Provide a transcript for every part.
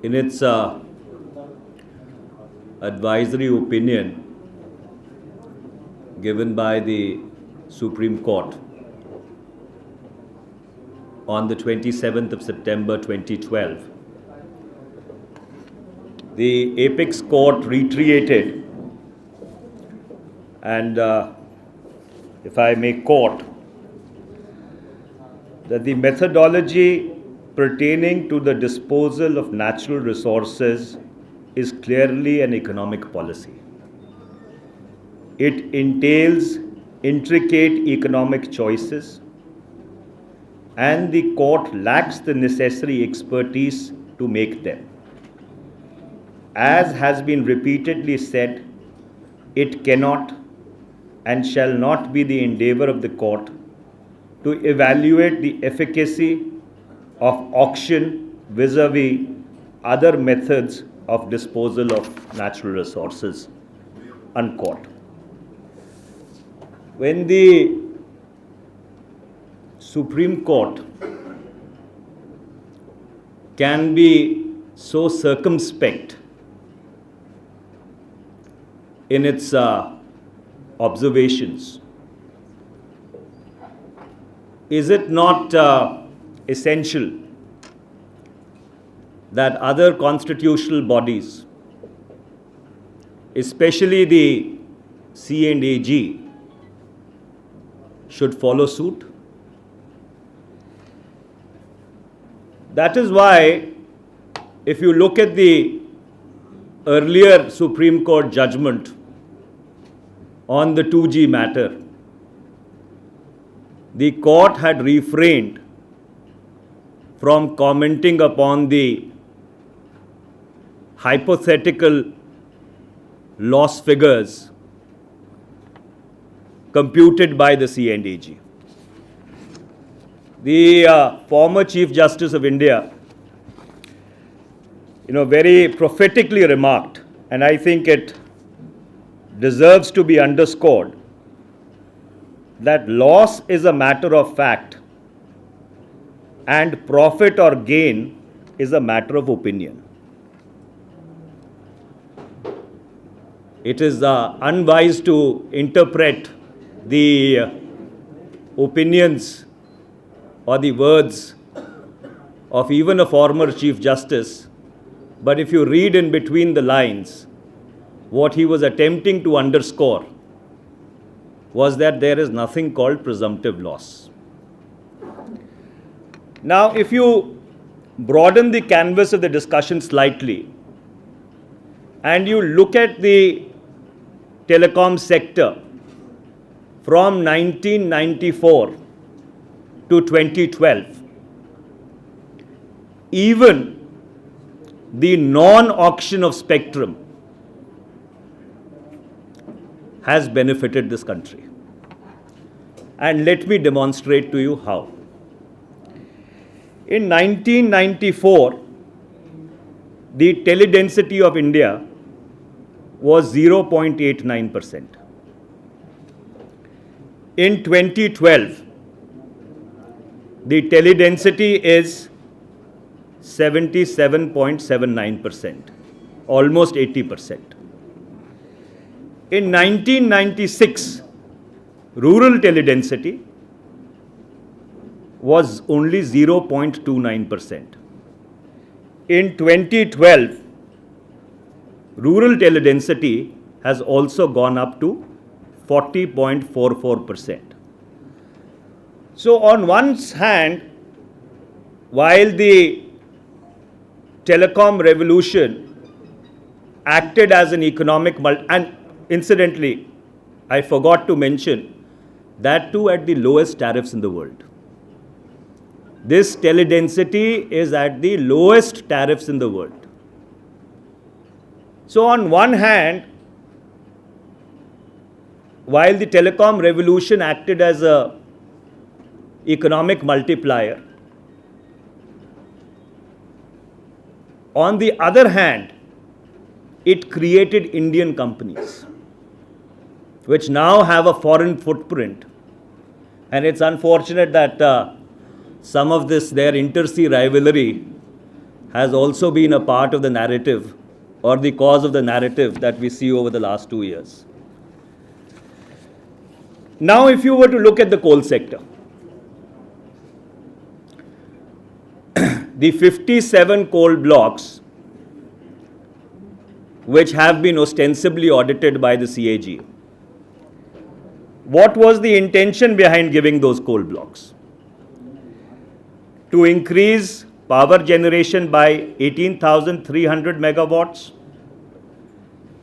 in its advisory opinion given by the Supreme Court on the 27th of September 2012, the Apex Court reiterated, and if I may quote, that the methodology pertaining to the disposal of natural resources is clearly an economic policy. It entails intricate economic choices, and the court lacks the necessary expertise to make them. As has been repeatedly said, it cannot and shall not be the endeavor of the court to evaluate the efficacy of auction vis-a-vis other methods of disposal of natural resources, unquote. When the Supreme Court can be so circumspect in its observations, is it not essential that other constitutional bodies, especially the C&AG, should follow suit? That is why, if you look at the earlier Supreme Court judgment on the 2G matter, the court had refrained from commenting upon the hypothetical loss figures computed by the C&AG. The former Chief Justice of India, very prophetically remarked, and I think it deserves to be underscored, that loss is a matter of fact and profit or gain is a matter of opinion. It is unwise to interpret the opinions or the words of even a former Chief Justice, but if you read in between the lines, what he was attempting to underscore was that there is nothing called presumptive loss. Now, if you broaden the canvas of the discussion slightly and you look at the telecom sector from 1994 to 2012, even the non-auction of spectrum has benefited this country. And let me demonstrate to you how. In 1994, the teledensity of India was 0.89%. In 2012, the teledensity is 77.79%, almost 80%. In 1996, rural teledensity was only 0.29%. In 2012, rural teledensity has also gone up to 40.44%. So on one hand, while the telecom revolution acted as an economic and incidentally, I forgot to mention that too at the lowest tariffs in the world. This teledensity is at the lowest tariffs in the world. So on one hand, while the telecom revolution acted as an economic multiplier, on the other hand, it created Indian companies which now have a foreign footprint. And it's unfortunate that some of this, their inter-sea rivalry has also been a part of the narrative or the cause of the narrative that we see over the last 2 years. Now, if you were to look at the coal sector, the 57 coal blocks which have been ostensibly audited by the CAG, what was the intention behind giving those coal blocks? To increase power generation by 18,300 megawatts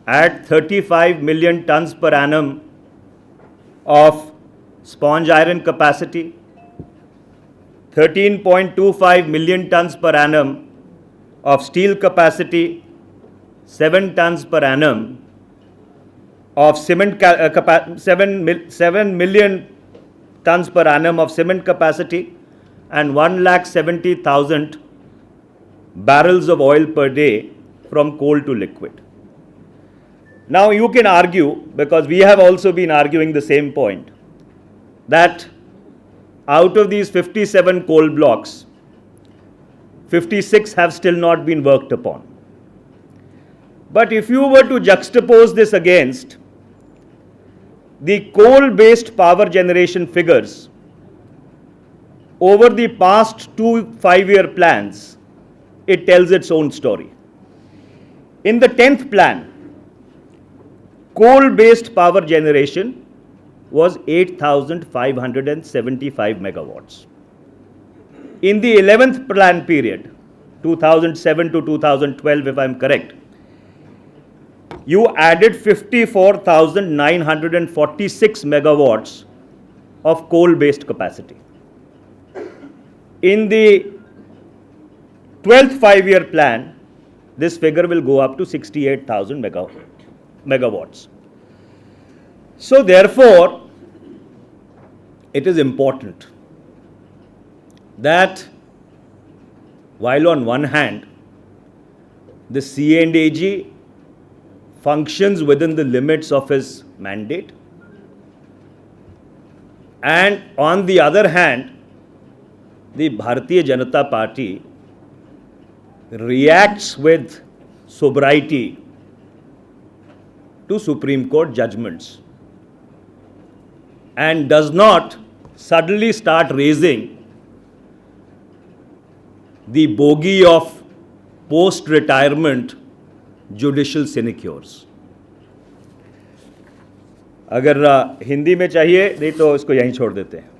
at 35 million tons per annum of sponge iron capacity, 13.25 million tons per annum of steel capacity, 7 tons per annum of cement 7 million tons per annum of cement capacity, and 1,70,000 barrels of oil per day from coal to liquid. Now you can argue, because we have also been arguing the same point, that out of these 57 coal blocks, 56 have still not been worked upon. But if you were to juxtapose this against the coal-based power generation figures over the past 2 5-year plans, it tells its own story. In the 10th plan, coal-based power generation was 8,575 megawatts. In the 11th plan period, 2007 to 2012, if I'm correct, you added 54,946 megawatts of coal-based capacity. In the 12th 5-year plan, this figure will go up to 68,000 megawatts. So therefore, it is important that while on one hand, the CAG functions within the limits of his mandate, and on the other hand, the Bharatiya Janata Party reacts with sobriety to Supreme Court judgments and does not suddenly start raising the bogey of post-retirement judicial sinecures. अगर हिंदी में चाहिए नहीं तो इसको यहीं छोड़ देते हैं.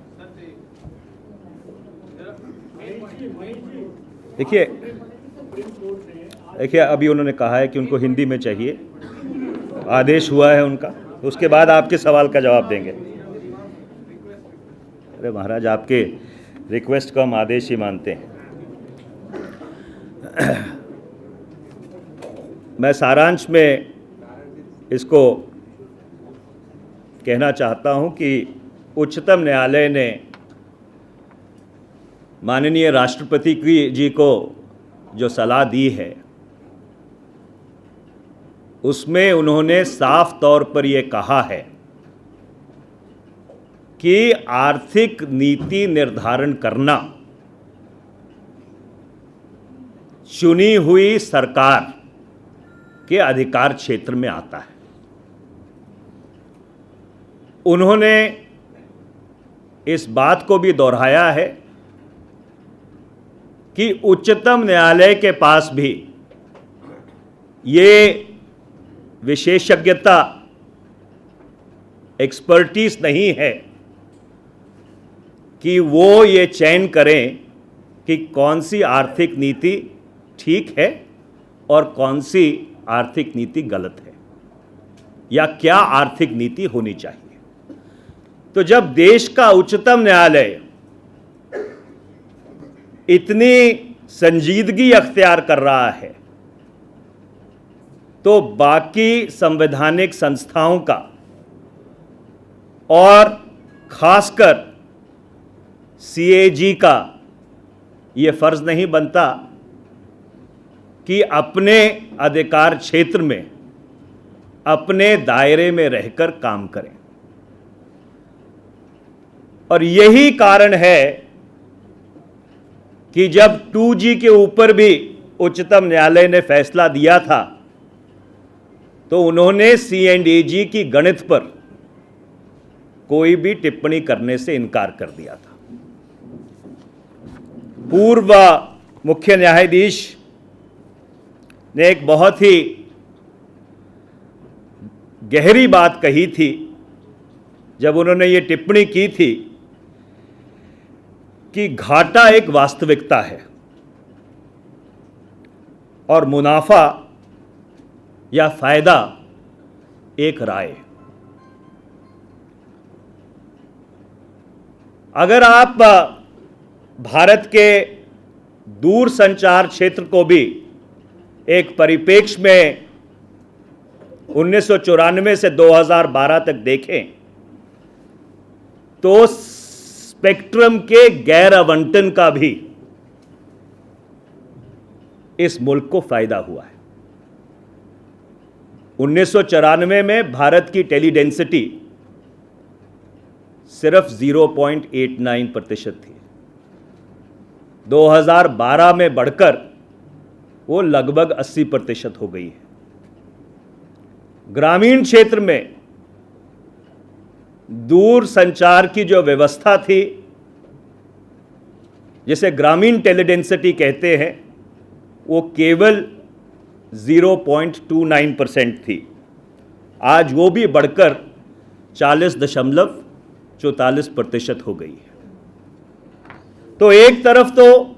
देखिए अभी उन्होंने कहा है कि उनको हिंदी में चाहिए, आदेश हुआ है उनका, तो उसके बाद आपके सवाल का जवाब देंगे. अरे महाराज, आपके रिक्वेस्ट को हम आदेश ही मानते हैं. मैं सारांश में इसको कहना चाहता हूं कि उच्चतम न्यायालय ने माननीय राष्ट्रपति जी को जो सलाह दी है, उसमें उन्होंने साफ तौर पर ये कहा है कि आर्थिक नीति निर्धारण करना चुनी हुई सरकार के अधिकार क्षेत्र में आता है. उन्होंने इस बात को भी दोहराया है कि उच्चतम न्यायालय के पास भी ये विशेषज्ञता, एक्सपर्टीज नहीं है कि वो ये चयन करें कि कौन सी आर्थिक नीति ठीक है और कौन सी आर्थिक नीति गलत है, या क्या आर्थिक नीति होनी चाहिए. तो जब देश का उच्चतम न्यायालय इतनी संजीदगी अख्तियार कर रहा है, तो बाकी संवैधानिक संस्थाओं का और खासकर CAG का ये फर्ज नहीं बनता कि अपने अधिकार क्षेत्र में, अपने दायरे में रहकर काम करें. और यही कारण है कि जब 2G के ऊपर भी उच्चतम न्यायालय ने फैसला दिया था तो उन्होंने C&AG की गणित पर कोई भी टिप्पणी करने से इनकार कर दिया था। पूर्व मुख्य न्यायाधीश ने एक बहुत ही गहरी बात कही थी जब उन्होंने ये टिप्पणी की थी कि घाटा एक वास्तविकता है और मुनाफा या फायदा एक राय। अगर आप भारत के दूर संचार क्षेत्र को भी एक परिप्रेक्ष्य में 1994 से 2012 तक देखें तो स्पेक्ट्रम के गैर आवंटन का भी इस मुल्क को फायदा हुआ है। 1994 में भारत की टेली डेंसिटी सिर्फ 0.89% थी। 2012 में बढ़कर वो लगभग 80% हो गई है। ग्रामीण क्षेत्र में दूर संचार की जो व्यवस्था थी, जिसे ग्रामीण टेलीडेंसिटी कहते हैं, वो केवल 0.29% थी। आज वो भी बढ़कर 40.44% हो गई है। तो एक तरफ तो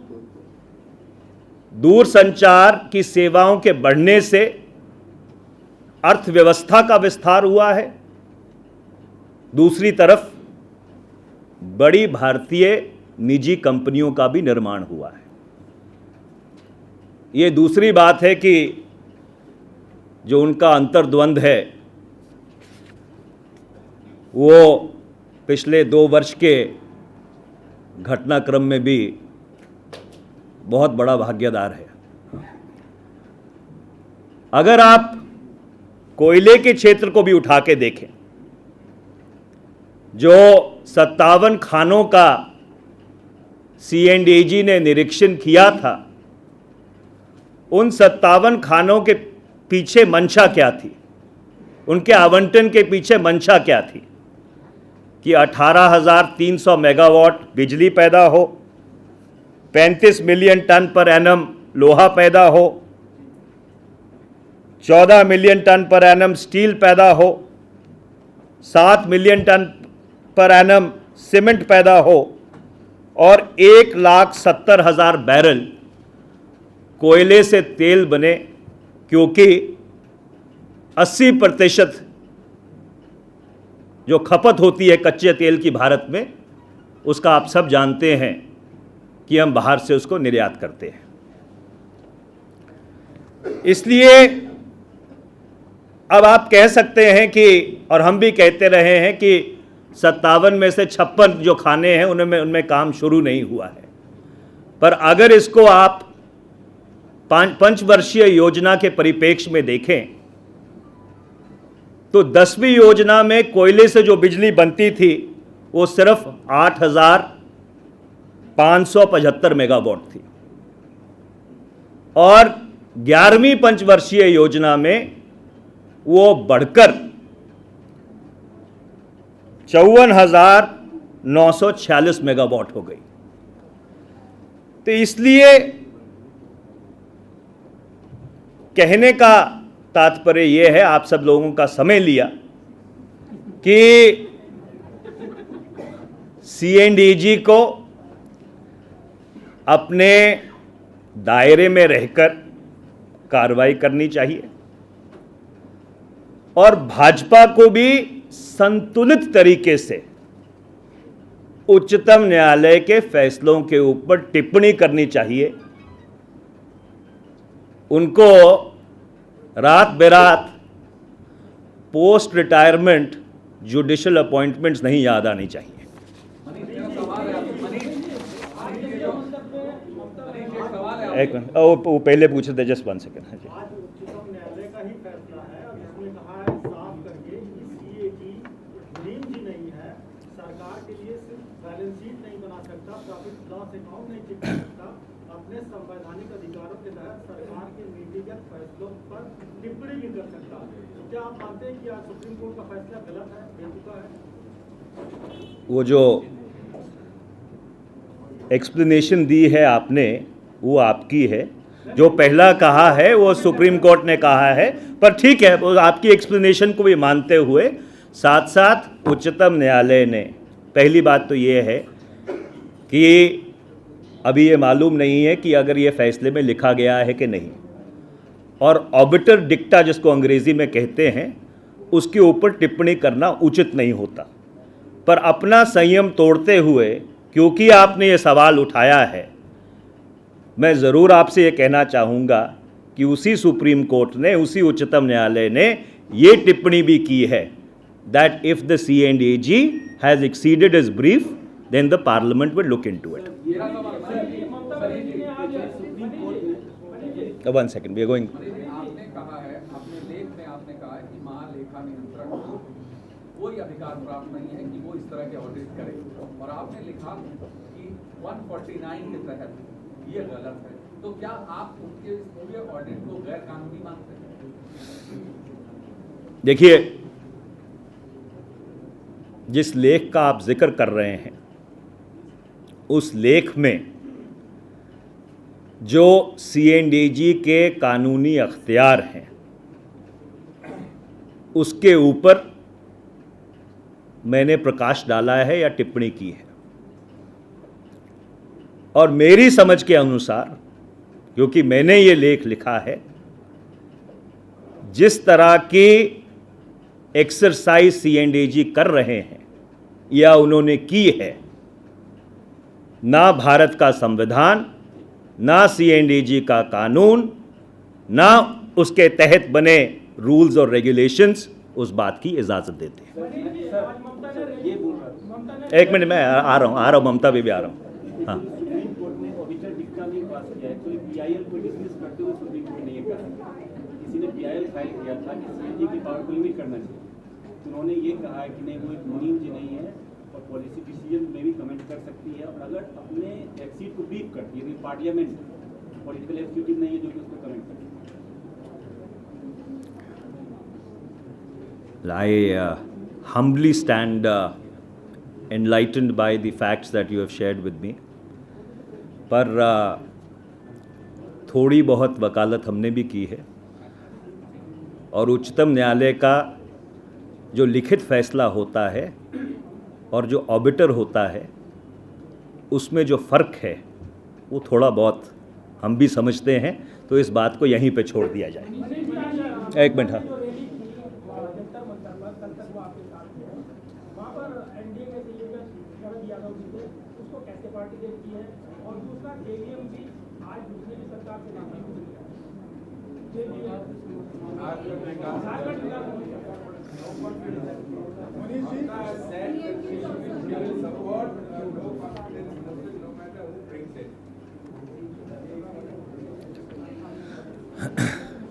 दूर संचार की सेवाओं के बढ़ने से अर्थव्यवस्था का विस्तार हुआ है, दूसरी तरफ बड़ी भारतीय निजी कंपनियों का भी निर्माण हुआ है। ये दूसरी बात है कि जो उनका अंतर्द्वंद है वो पिछले 2 वर्ष के घटनाक्रम में भी बहुत बड़ा भागीदार है। अगर आप कोयले के क्षेत्र को भी उठा के देखें, जो 57 खानों का C&AG ने निरीक्षण किया था, उन 57 खानों के पीछे मंशा क्या थी, उनके आवंटन के पीछे मंशा क्या थी कि 18,300 मेगावाट बिजली पैदा हो, 35 मिलियन टन पर एनम लोहा पैदा हो, 14 million ton per annum steel पैदा हो, 7 million ton per annum cement पैदा हो और 1,70,000 बैरल कोयले से तेल बने, क्योंकि 80% जो खपत होती है कच्चे तेल की भारत में, उसका आप सब जानते हैं कि हम बाहर से उसको निर्यात करते हैं। इसलिए अब आप कह सकते हैं कि, और हम भी कहते रहे हैं कि 57 में से 56 जो खाने हैं उनमें काम शुरू नहीं हुआ है। पर अगर इसको आप पंचवर्षीय योजना के परिप्रेक्ष्य में देखें तो 10वीं योजना में कोयले से जो बिजली बनती थी वो सिर्फ 8,575 मेगावाट थी और 11वीं पंचवर्षीय योजना में वो बढ़कर 54,946 मेगावाट हो गई। तो इसलिए कहने का तात्पर्य यह है, आप सब लोगों का समय लिया, कि C&AG को अपने दायरे में रहकर कार्रवाई करनी चाहिए और भाजपा को भी संतुलित तरीके से उच्चतम न्यायालय के फैसलों के ऊपर टिप्पणी करनी चाहिए। उनको रात बेरात पोस्ट रिटायरमेंट जुडिशियल अपॉइंटमेंट्स नहीं याद आनी चाहिए। एक मिनट, वो पहले पूछे थे, जस्ट 1 सेकेंड। हाँ जी, आज उच्चतम न्यायालय का ही फैसला है और इसमें कहा है साफ करके कि CAG ड्रीम जी नहीं है, सरकार के लिए सिर्फ बैलेंस शीट नहीं बना सकता, प्रॉफिट लॉस अकाउंट नहीं चिपका सकता, अपने संवैधानिक अधिकारों के तहत सरकार के नीतिगत फैसलों पर टिप्पणी भी कर सकता है। तो क्या आप मानते हैं कि आज सुप्रीम कोर्ट का फैसला गलत है, बेतुका है? वो जो एक्सप्लेनेशन दी है आपने वो आपकी है, जो पहला कहा है वो सुप्रीम कोर्ट ने कहा है, पर ठीक है, वो आपकी एक्सप्लेनेशन को भी मानते हुए साथ साथ उच्चतम न्यायालय ने, पहली बात तो ये है कि अभी ये मालूम नहीं है कि अगर ये फैसले में लिखा गया है कि नहीं, और ऑबिटर डिक्टा जिसको अंग्रेजी में कहते हैं उसके ऊपर टिप्पणी करना उचित नहीं होता। पर अपना संयम तोड़ते हुए, क्योंकि आपने ये सवाल उठाया है, मैं ज़रूर आपसे ये कहना चाहूँगा कि उसी सुप्रीम कोर्ट ने, उसी उच्चतम न्यायालय ने ये टिप्पणी भी की है that if the C&AG has exceeded his brief then the parliament will look into it. One second, we are going. आपने कहा है, अपने लेख में आपने कहा है कि महालेखा नियंत्रक को कोई अधिकार प्राप्त नहीं है कि वो इस तरह के ऑडिट करे, और आपने लिखा कि 149 के तहत ये गलत है। तो क्या आप उनके इस पूरे ऑडिट को गैर कानूनी मानते हैं? देखिए, जिस लेख का आप जिक्र कर रहे हैं उस लेख में जो C&AG के कानूनी अख्तियार हैं उसके ऊपर मैंने प्रकाश डाला है या टिप्पणी की है, और मेरी समझ के अनुसार, क्योंकि मैंने ये लेख लिखा है, जिस तरह की एक्सरसाइज C&AG कर रहे हैं या उन्होंने की है, ना भारत का संविधान, ना C&AG का कानून, ना उसके तहत बने रूल्स और रेगुलेशंस उस बात की इजाज़त देते हैं। एक मिनट, मैं आ रहा हूँ, ममता भी आ रहा हूँ। हाँ, सुप्रीम कोर्ट ने ऑडिटर डिक्टा भी पास किया है, कोई PIL को डिसमिस करते हुए सुप्रीम कोर्ट ने ये कहा, किसी ने PIL फाइल किया था कि C&AG की पावर को लिमिट करना चाहिए, उन्होंने ये कहा है कि नहीं, वो एक मुनीम जी नहीं है और पॉलिसी डिसीजन में भी कमेंट कर सकती है, और अगर अपने एक्सीड को ब्रीफ करती है, पार्लियामेंट पॉलिटिकल एग्जीक्यूटिव नहीं है जो कि उसको कमेंट करती है। I humbly stand enlightened by the facts that you have shared with me, पर थोड़ी बहुत वकालत हमने भी की है, और उच्चतम न्यायालय का जो लिखित फैसला होता है और जो ऑबिटर होता है उसमें जो फ़र्क है वो थोड़ा बहुत हम भी समझते हैं, तो इस बात को यहीं पे छोड़ दिया जाए। एक मिनट। हाँ,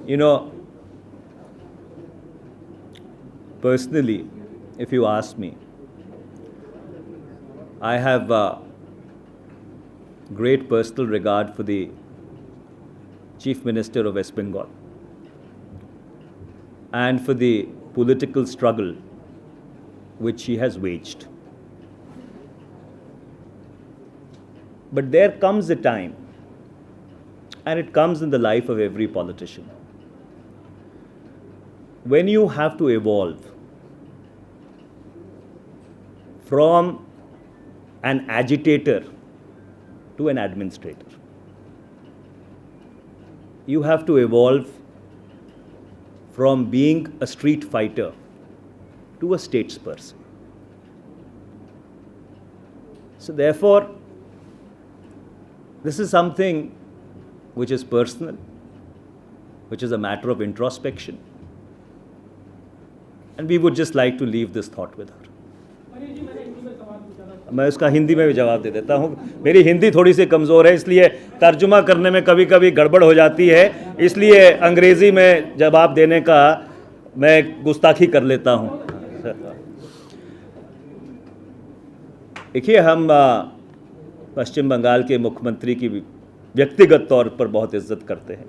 you know, personally, if you ask me, I have great personal regard for the Chief Minister of West Bengal and for the political struggle which he has waged. But there comes a time, and it comes in the life of every politician, when you have to evolve from an agitator to an administrator. You have to evolve from being a street fighter to a statesperson. So therefore, this is something which is personal, which is a matter of introspection. And we would just like to leave this thought with her. मैं उसका हिंदी में भी जवाब दे देता हूँ। मेरी हिंदी थोड़ी सी कमज़ोर है, इसलिए तर्जुमा करने में कभी कभी गड़बड़ हो जाती है, इसलिए अंग्रेज़ी में जवाब देने का मैं गुस्ताखी कर लेता हूँ। देखिए, हम पश्चिम बंगाल के मुख्यमंत्री की व्यक्तिगत तौर पर बहुत इज्जत करते हैं।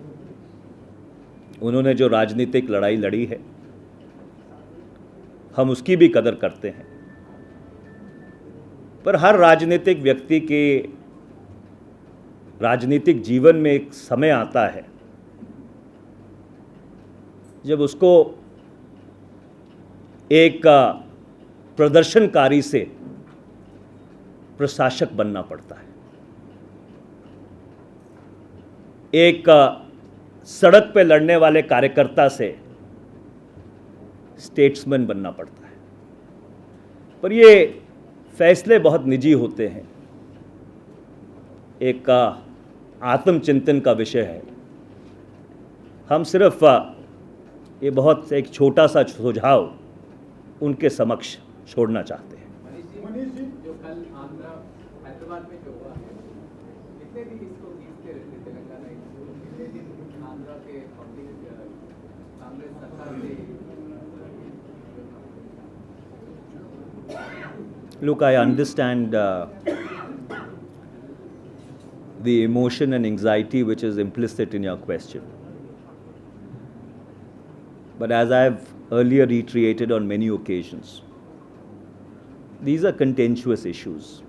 उन्होंने जो राजनीतिक लड़ाई लड़ी है, हम उसकी भी कदर करते हैं। पर हर राजनीतिक व्यक्ति के राजनीतिक जीवन में एक समय आता है जब उसको एक प्रदर्शनकारी से प्रशासक बनना पड़ता है, एक सड़क पे लड़ने वाले कार्यकर्ता से स्टेट्समैन बनना पड़ता है। पर ये फैसले बहुत निजी होते हैं, एक आत्मचिंतन का विषय है। हम सिर्फ ये बहुत एक छोटा सा सुझाव उनके समक्ष छोड़ना चाहते हैं। मनीष जी, जो कल आंध्रा हैदराबाद में जो हुआ है, कितने दिन इसको जीतते रहते तेलंगाना, कितने दिन आंध्रा के कांग्रेस सरकार से? Look, I understand the emotion and anxiety which is implicit in your question. But as I have earlier reiterated on many occasions, these are contentious issues.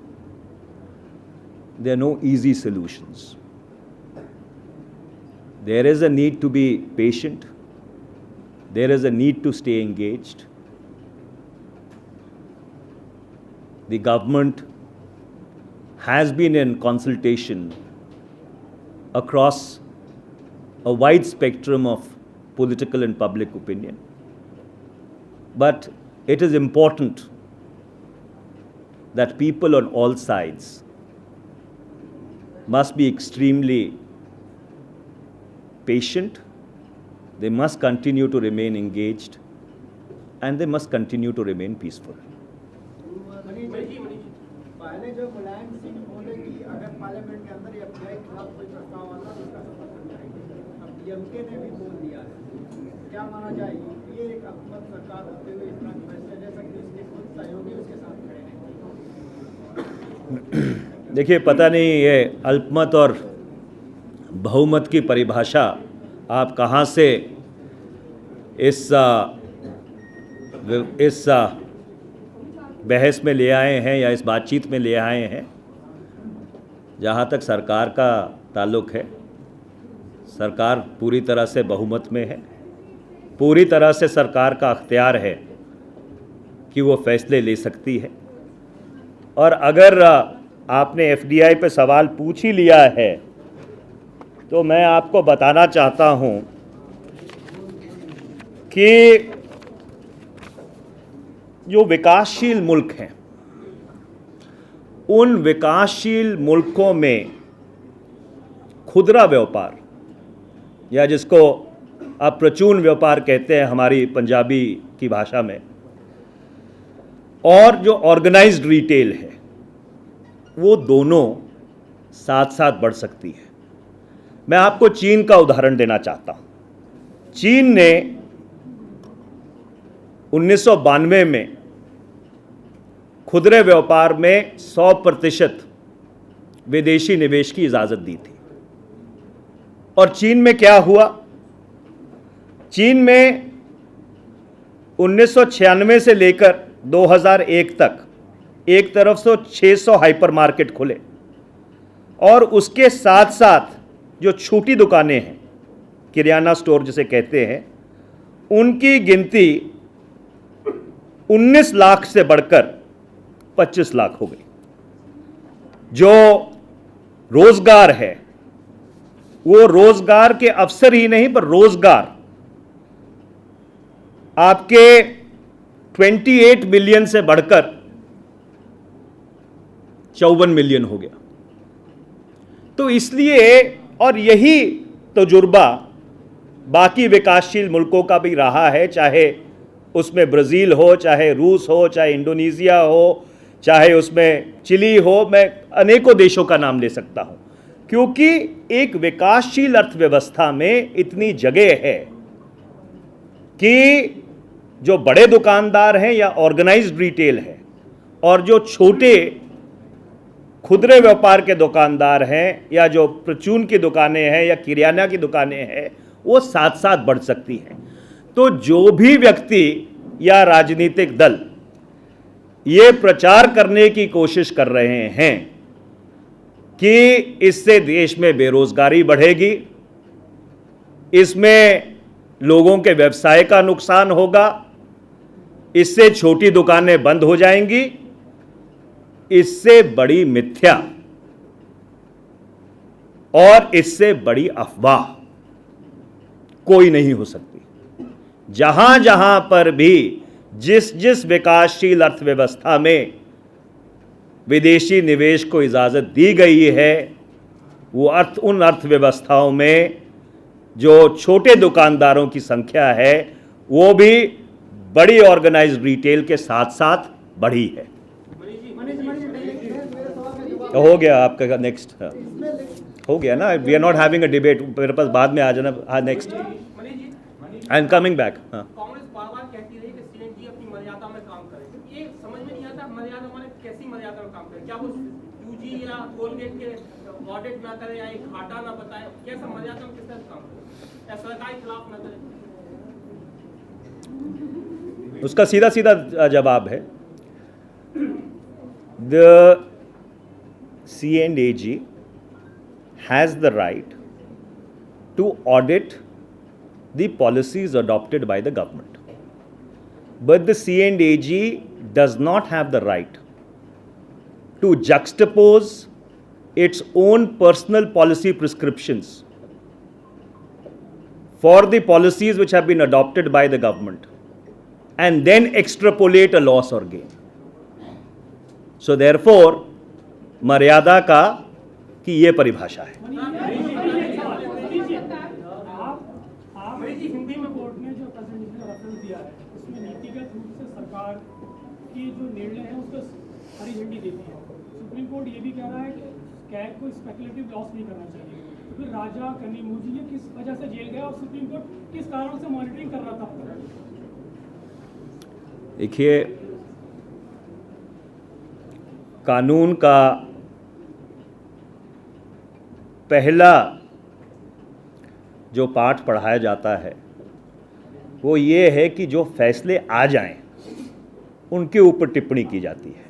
There are no easy solutions. There is a need to be patient. There is a need to stay engaged. The government has been in consultation across a wide spectrum of political and public opinion. But it is important that people on all sides must be extremely patient, they must continue to remain engaged, and they must continue to remain peaceful. पहले जो मुलायम सिंह बोले कि अगर parliament के अंदर FDI के खिलाफ कोई प्रस्ताव आता तो उसका समर्थन करेंगे, अब डीएमके ने भी बोल दिया है। क्या माना जाए, ये एक हुकूमत सरकार होते हुए इस तरह फैसले ले सकती है, इसके खुद सहयोगी उसके साथ खड़े नहीं? देखिए, पता नहीं ये अल्पमत और बहुमत की परिभाषा आप कहाँ से इस बहस में ले आए हैं या इस बातचीत में ले आए हैं। जहाँ तक सरकार का ताल्लुक है, सरकार पूरी तरह से बहुमत में है, पूरी तरह से सरकार का अख्तियार है कि वो फैसले ले सकती है। और अगर आपने एफडीआई पे सवाल पूछ ही लिया है तो मैं आपको बताना चाहता हूँ कि जो विकासशील मुल्क हैं, उन विकासशील मुल्कों में खुदरा व्यापार या जिसको आप प्रचून व्यापार कहते हैं हमारी पंजाबी की भाषा में, और जो ऑर्गेनाइज्ड रिटेल है, वो दोनों साथ साथ बढ़ सकती है। मैं आपको चीन का उदाहरण देना चाहता हूँ। चीन ने 1992 में खुदरे व्यापार में 100% विदेशी निवेश की इजाज़त दी थी। और चीन में क्या हुआ? चीन में 1996 से लेकर 2001 तक एक तरफ से 600 हाइपर मार्केट खुले, और उसके साथ साथ जो छोटी दुकानें हैं, किराना स्टोर जिसे कहते हैं, उनकी गिनती 19 लाख से बढ़कर 25 लाख हो गई। जो रोजगार है, वो रोजगार के अवसर ही नहीं पर रोजगार आपके 28 मिलियन से बढ़कर 54 मिलियन हो गया। तो इसलिए, और यही तजुर्बा बाकी विकासशील मुल्कों का भी रहा है, चाहे उसमें ब्राज़ील हो, चाहे रूस हो, चाहे इंडोनेशिया हो, चाहे उसमें चिली हो, मैं अनेकों देशों का नाम ले सकता हूं। क्योंकि एक विकासशील अर्थव्यवस्था में इतनी जगह है कि जो बड़े दुकानदार हैं या ऑर्गेनाइज्ड रिटेल है, और जो छोटे खुदरे व्यापार के दुकानदार हैं या जो प्रचून की दुकानें हैं या किराना की दुकानें हैं, वो साथ साथ बढ़ सकती हैं। तो जो भी व्यक्ति या राजनीतिक दल ये प्रचार करने की कोशिश कर रहे हैं कि इससे देश में बेरोजगारी बढ़ेगी, इसमें लोगों के व्यवसाय का नुकसान होगा, इससे छोटी दुकानें बंद हो जाएंगी, इससे बड़ी मिथ्या और इससे बड़ी अफवाह कोई नहीं हो सकती। जहां जहां पर भी जिस जिस विकासशील अर्थव्यवस्था में विदेशी निवेश को इजाजत दी गई है, वो उन अर्थव्यवस्थाओं में जो छोटे दुकानदारों की संख्या है वो भी बड़ी ऑर्गेनाइज्ड रिटेल के साथ साथ बढ़ी है। तो हो गया आपका नेक्स्ट, हो गया ना, we are not having a debate, मेरे पास बाद में आ जाना। Next, I am coming back. हाँ, कांग्रेस बार-बार कहती रही कि सीएम जी अपनी मर्यादा में काम करें। ये समझ में नहीं आता मर्यादा माने कैसी मर्यादा में काम करें? क्या वो यूजी या कोलगेट के ऑडिट ना करे या एक घाटा ना बताए? कैसा मर्यादा में किस तरह काम करें या सरकार के खिलाफ ना करे? उसका सीधा सीधा जवाब है, the C&AG has the right to audit the policies adopted by the government. But the C&AG does not have the right to juxtapose its own personal policy prescriptions for the policies which have been adopted by the government and then extrapolate a loss or gain. So therefore, मर्यादा का की ये परिभाषा है। हिंदी में court ने जो presentation reference दिया है उसमें नीतिगत रूप से सरकार की जो निर्णय है उसको हरी झंडी देती है। सुप्रीम कोर्ट ये भी कह रहा है कि कैग को स्पेकुलेटिव लॉस नहीं करना चाहिए। तो फिर राजा कनिमोझी ये किस वजह से जेल गया और सुप्रीम कोर्ट किस कारण से मॉनिटरिंग कर रहा था? देखिए, कानून का पहला जो पाठ पढ़ाया जाता है वो ये है कि जो फैसले आ जाएं उनके ऊपर टिप्पणी की जाती है।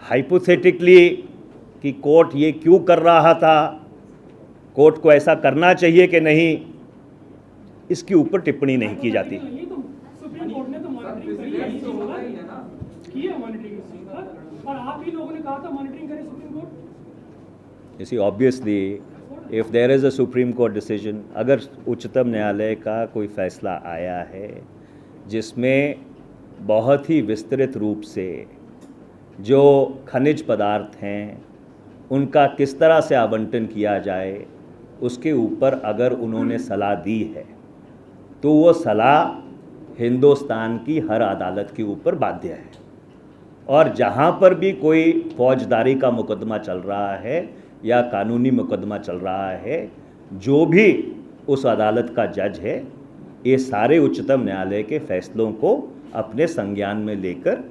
हाइपोथेटिकली कि कोर्ट ये क्यों कर रहा था, कोर्ट को ऐसा करना चाहिए कि नहीं, इसके ऊपर टिप्पणी नहीं की जाती। ये तो सुप्रीम कोर्ट ने तो मॉनिटरिंग करी है, की है मॉनिटरिंग, और आप ही लोगों ने कहा था मॉनिटरिंग करे supreme court. You see, obviously, if there is a Supreme Court decision, अगर उच्चतम न्यायालय का कोई फैसला आया है जिसमें बहुत ही विस्तृत रूप से जो खनिज पदार्थ हैं उनका किस तरह से आवंटन किया जाए उसके ऊपर अगर उन्होंने सलाह दी है तो वो सलाह हिंदुस्तान की हर अदालत के ऊपर बाध्य है। और जहाँ पर भी कोई फौजदारी का मुकदमा चल रहा है या कानूनी मुकदमा चल रहा है, जो भी उस अदालत का जज है ये सारे उच्चतम न्यायालय के फैसलों को अपने संज्ञान में लेकर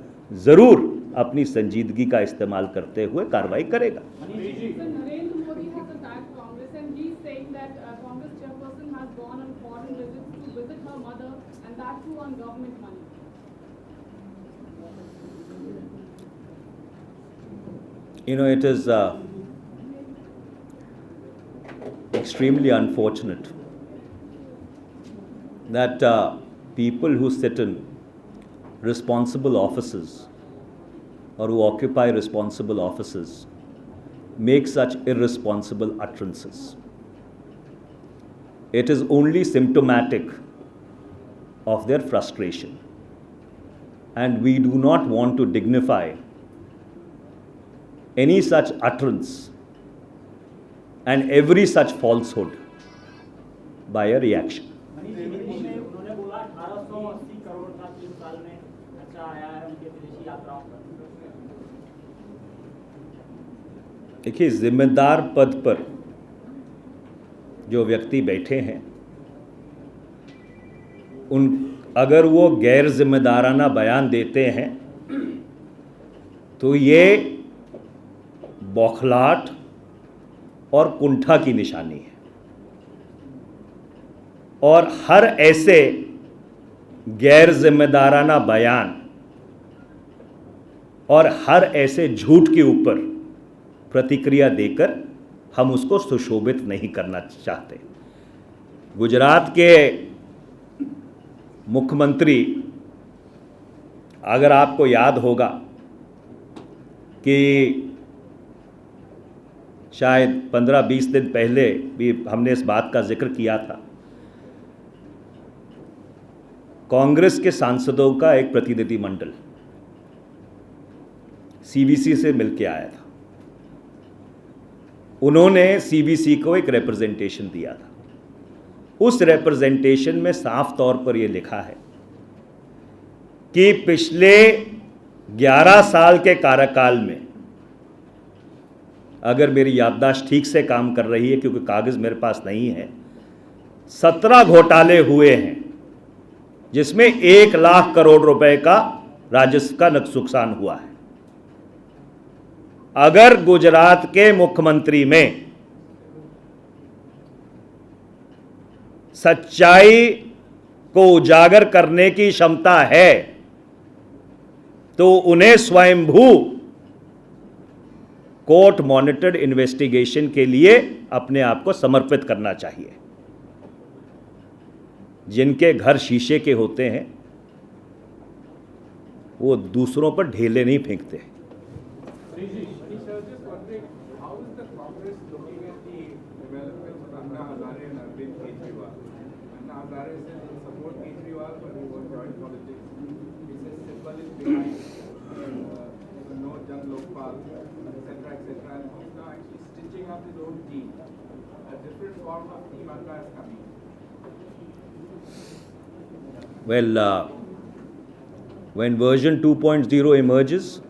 ज़रूर अपनी संजीदगी का इस्तेमाल करते हुए कार्रवाई करेगा। Narendra Modi has attacked Congress and he's saying that Congress chairperson has gone on foreign visits to visit her mother and that too on government money. You know, it is extremely unfortunate that people who sit in responsible offices or who occupy responsible offices make such irresponsible utterances. It is only symptomatic of their frustration, and we do not want to dignify any such utterance and every such falsehood by a reaction. उन्होंने बोला 1880 करोड़ का 3 साल में खर्चा आया है उनके विदेशी यात्राओं पर। देखिए, जिम्मेदार पद पर जो व्यक्ति बैठे हैं उन अगर वो गैर जिम्मेदाराना बयान देते हैं तो ये बौखलाहट और कुंठा की निशानी है। और हर ऐसे गैर जिम्मेदाराना बयान और हर ऐसे झूठ के ऊपर प्रतिक्रिया देकर हम उसको सुशोभित नहीं करना चाहते। गुजरात के मुख्यमंत्री, अगर आपको याद होगा कि शायद 15-20 दिन पहले भी हमने इस बात का जिक्र किया था, कांग्रेस के सांसदों का एक प्रतिनिधिमंडल सीबीसी से मिलके आया था। उन्होंने सीबीसी को एक रिप्रेजेंटेशन दिया था। उस रिप्रेजेंटेशन में साफ तौर पर यह लिखा है कि पिछले 11 साल के कार्यकाल में, अगर मेरी याददाश्त ठीक से काम कर रही है, क्योंकि कागज मेरे पास नहीं है, 17 घोटाले हुए हैं, जिसमें 1 लाख करोड़ रुपए का राजस्व का नुकसान हुआ है। अगर गुजरात के मुख्यमंत्री में सच्चाई को उजागर करने की क्षमता है, तो उन्हें स्वयंभू कोर्ट मॉनिटर्ड इन्वेस्टिगेशन के लिए अपने आप को समर्पित करना चाहिए। जिनके घर शीशे के होते हैं वो दूसरों पर ढेले नहीं फेंकते। How is the Congress looking at the developments of Anna Hazare and Arvind Kejriwal? Anna Hazare said he support Kejriwal, but he won't join politics. He says Sibal is behind, no Jan Lokpal, etc., etc. And he's now actually stitching up his own team. A different form of team Anna is coming. Well, when version 2.0 emerges,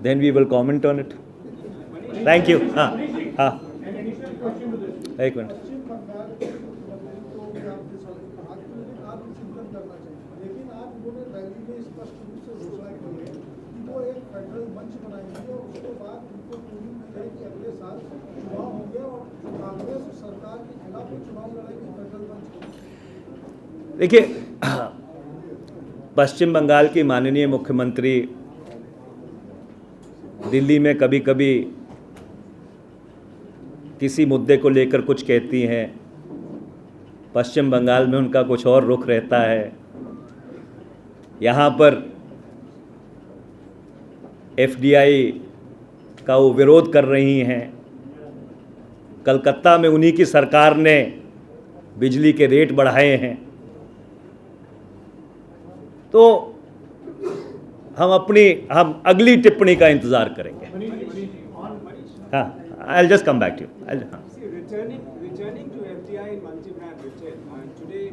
then we will comment on it. Thank you. हाँ, एक minute. पश्चिम बंगाल को आपने कहा कि लेकिन आप चिंतन करना चाहिए, लेकिन आप उन्होंने रैली में स्पष्ट रूप से घोषणा की है कि वो एक फेडरल मंच बनाएंगे और उसके बाद उनको पूरी उम्मीद है कि अगले साल चुनाव होंगे और कांग्रेस सरकार के खिलाफ वो चुनाव लड़ेगी फेडरल मंच। देखिए, पश्चिम बंगाल की माननीय मुख्यमंत्री दिल्ली में कभी कभी किसी मुद्दे को लेकर कुछ कहती हैं, पश्चिम बंगाल में उनका कुछ और रुख रहता है। यहाँ पर एफडीआई का वो विरोध कर रही हैं। कलकत्ता में उन्हीं की सरकार ने बिजली के रेट बढ़ाए हैं। तो हम अगली टिप्पणी का इंतज़ार करेंगे। हाँ, I'll just come back to you. See, returning to FDI and multi-brand retail, today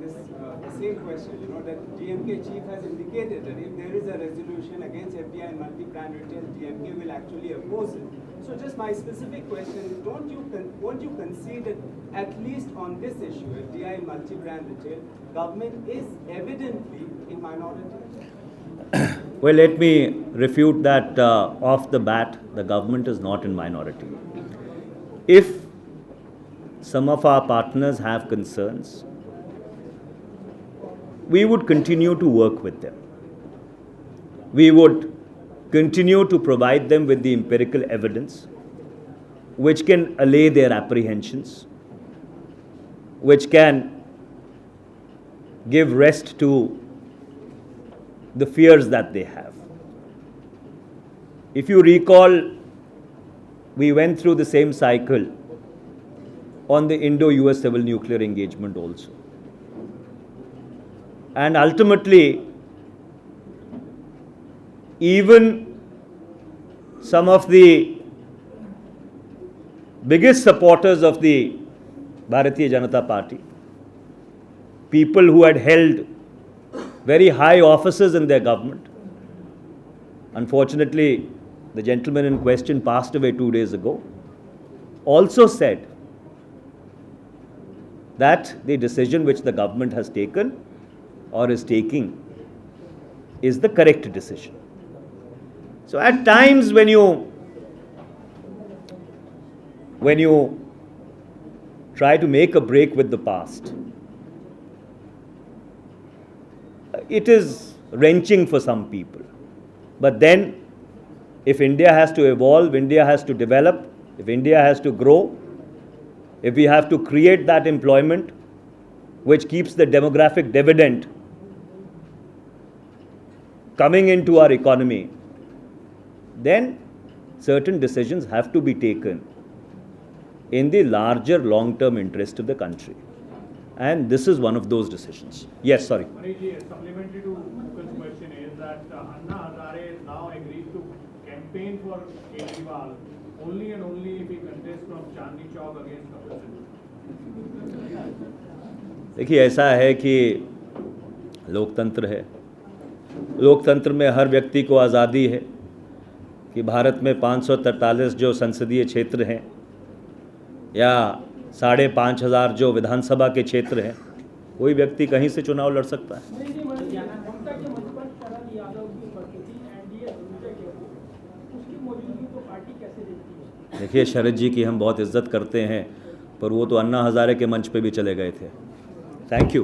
the same question, that DMK chief has indicated that if there is a resolution against FDI and multi-brand retail, DMK will actually oppose it. So just my specific question is, won't you concede that at least on this issue, FDI and multi-brand retail, government is evidently in minority? Well, let me refute that off the bat. The government is not in minority. If some of our partners have concerns, we would continue to work with them. We would continue to provide them with the empirical evidence which can allay their apprehensions, which can give rest to the fears that they have. If you recall, we went through the same cycle on the Indo-US civil nuclear engagement also. And ultimately, even some of the biggest supporters of the Bharatiya Janata Party, people who had held very high offices in their government. Unfortunately, the gentleman in question passed away 2 days ago, also said that the decision which the government has taken or is taking is the correct decision. So at times when you when you try to make a break with the past, it is wrenching for some people. But then, if India has to evolve, India has to develop, if India has to grow, if we have to create that employment which keeps the demographic dividend coming into our economy, then certain decisions have to be taken in the larger long-term interest of the country. And this is one of those decisions. Yes, sorry. Manishji, supplementary to Mukul's question is that Anna Hazare now agreed to campaign for Kejriwal only and only if he contests from Chandni Chowk against Kapil Sindhu. देखिए, ऐसा है कि लोकतंत्र है, लोकतंत्र में हर व्यक्ति को आज़ादी है कि भारत में 543 जो संसदीय क्षेत्र हैं या 5,500 जो विधानसभा के क्षेत्र हैं, कोई व्यक्ति कहीं से चुनाव लड़ सकता है। ममता के मंच पर शरद यादव की उपस्थिति एनडीए संजय के उसकी मौजूदगी को पार्टी कैसे देखती है? देखिए, शरद जी की हम बहुत इज्जत करते हैं, पर वो तो अन्ना हज़ारे के मंच पे भी चले गए थे। Thank you.